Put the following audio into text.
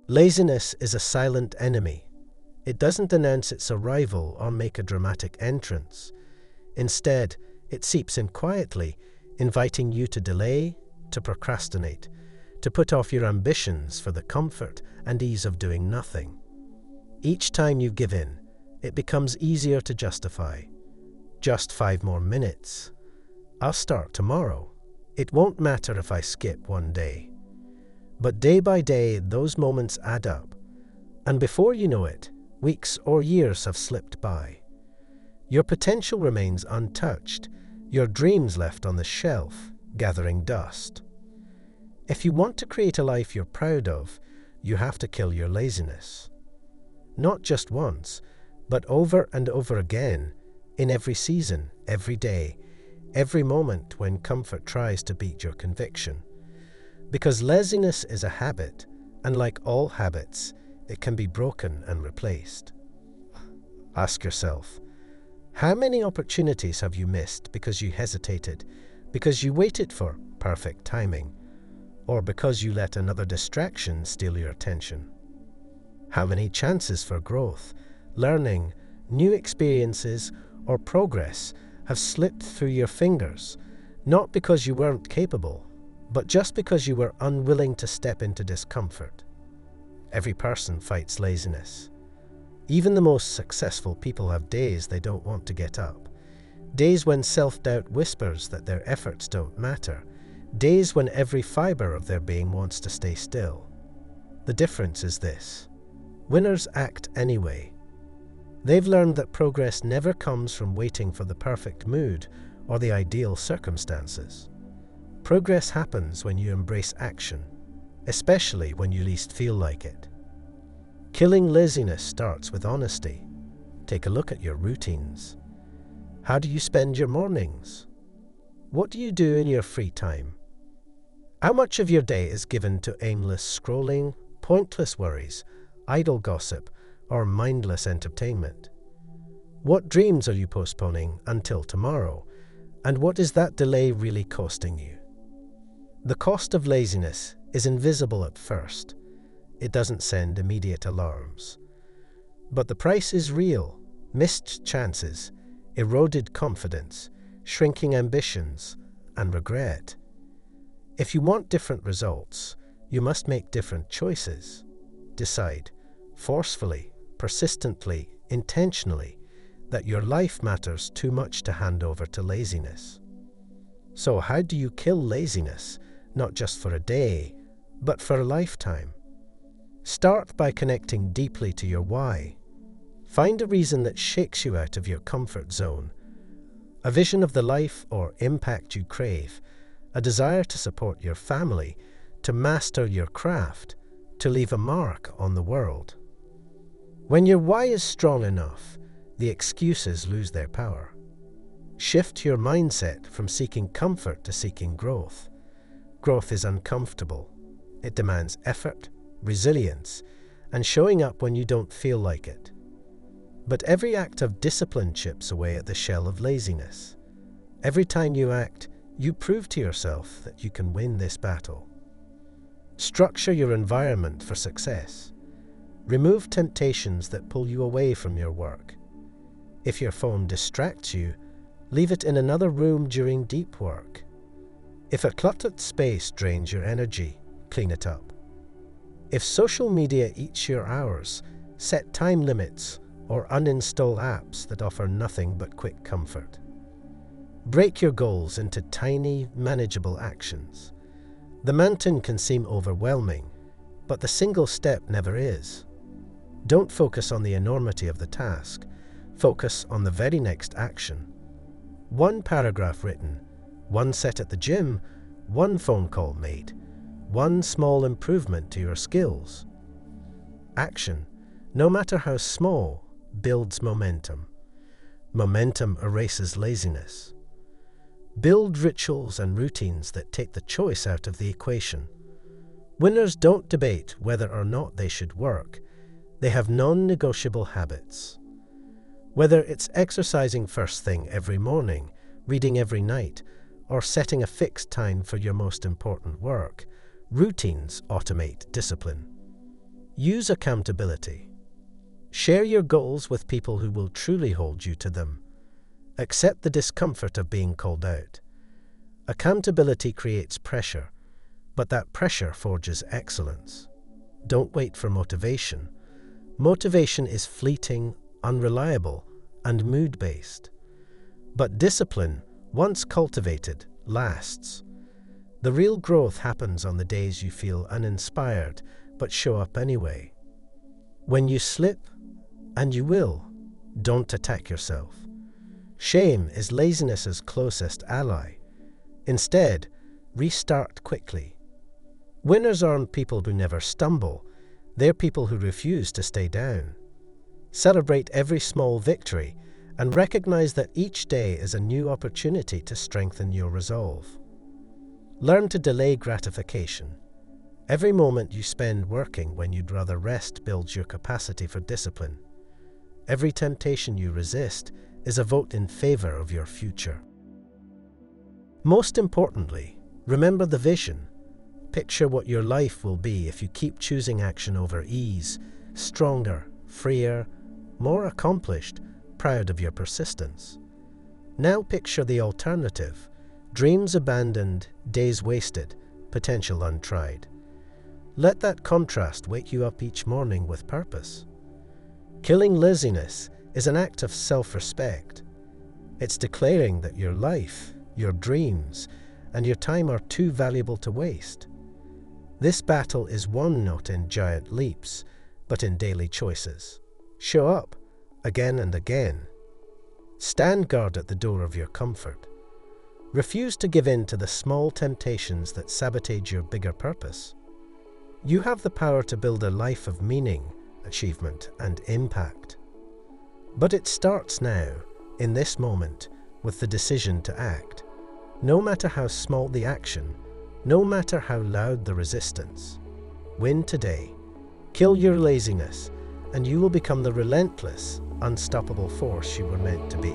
Laziness is a silent enemy. It doesn't announce its arrival or make a dramatic entrance. Instead, it seeps in quietly, inviting you to delay, to procrastinate, to put off your ambitions for the comfort and ease of doing nothing. Each time you give in, it becomes easier to justify. Just 5 more minutes. I'll start tomorrow. It won't matter if I skip one day. But day by day, those moments add up. And before you know it, weeks or years have slipped by. Your potential remains untouched, your dreams left on the shelf, gathering dust. If you want to create a life you're proud of, you have to kill your laziness. Not just once, but over and over again, in every season, every day, every moment when comfort tries to beat your conviction. Because laziness is a habit, and like all habits, it can be broken and replaced. Ask yourself, how many opportunities have you missed because you hesitated, because you waited for perfect timing, or because you let another distraction steal your attention? How many chances for growth, learning, new experiences, or progress have slipped through your fingers, not because you weren't capable, but just because you were unwilling to step into discomfort? Every person fights laziness. Even the most successful people have days they don't want to get up. Days when self-doubt whispers that their efforts don't matter. Days when every fiber of their being wants to stay still. The difference is this: winners act anyway. They've learned that progress never comes from waiting for the perfect mood or the ideal circumstances. Progress happens when you embrace action, especially when you least feel like it. Killing laziness starts with honesty. Take a look at your routines. How do you spend your mornings? What do you do in your free time? How much of your day is given to aimless scrolling, pointless worries, idle gossip, or mindless entertainment? What dreams are you postponing until tomorrow, and what is that delay really costing you? The cost of laziness is invisible at first. It doesn't send immediate alarms. But the price is real: missed chances, eroded confidence, shrinking ambitions, and regret. If you want different results, you must make different choices. Decide, forcefully, persistently, intentionally, that your life matters too much to hand over to laziness. So how do you kill laziness, not just for a day, but for a lifetime? Start by connecting deeply to your why. Find a reason that shakes you out of your comfort zone, a vision of the life or impact you crave, a desire to support your family, to master your craft, to leave a mark on the world. When your why is strong enough, the excuses lose their power. Shift your mindset from seeking comfort to seeking growth. Growth is uncomfortable. It demands effort, resilience, and showing up when you don't feel like it. But every act of discipline chips away at the shell of laziness. Every time you act, you prove to yourself that you can win this battle. Structure your environment for success. Remove temptations that pull you away from your work. If your phone distracts you, leave it in another room during deep work. If a cluttered space drains your energy, clean it up. If social media eats your hours, set time limits or uninstall apps that offer nothing but quick comfort. Break your goals into tiny, manageable actions. The mountain can seem overwhelming, but the single step never is. Don't focus on the enormity of the task. Focus on the very next action. One paragraph written, one set at the gym, one phone call made, one small improvement to your skills. Action, no matter how small, builds momentum. Momentum erases laziness. Build rituals and routines that take the choice out of the equation. Winners don't debate whether or not they should work. They have non-negotiable habits. Whether it's exercising first thing every morning, reading every night, or setting a fixed time for your most important work, routines automate discipline. Use accountability. Share your goals with people who will truly hold you to them. Accept the discomfort of being called out. Accountability creates pressure, but that pressure forges excellence. Don't wait for motivation. Motivation is fleeting, unreliable, and mood-based. But discipline, once cultivated, lasts. The real growth happens on the days you feel uninspired, but show up anyway. When you slip, and you will, don't attack yourself. Shame is laziness's closest ally. Instead, restart quickly. Winners aren't people who never stumble. They're people who refuse to stay down. Celebrate every small victory and recognize that each day is a new opportunity to strengthen your resolve. Learn to delay gratification. Every moment you spend working when you'd rather rest builds your capacity for discipline. Every temptation you resist is a vote in favor of your future. Most importantly, remember the vision. Picture what your life will be if you keep choosing action over ease, stronger, freer, more accomplished, proud of your persistence. Now picture the alternative: dreams abandoned, days wasted, potential untried. Let that contrast wake you up each morning with purpose. Killing laziness is an act of self-respect. It's declaring that your life, your dreams, and your time are too valuable to waste. This battle is won not in giant leaps, but in daily choices. Show up, again and again. Stand guard at the door of your comfort. Refuse to give in to the small temptations that sabotage your bigger purpose. You have the power to build a life of meaning, achievement, and impact. But it starts now, in this moment, with the decision to act. No matter how small the action, no matter how loud the resistance. Win today. Kill your laziness, and you will become the relentless, unstoppable force you were meant to be.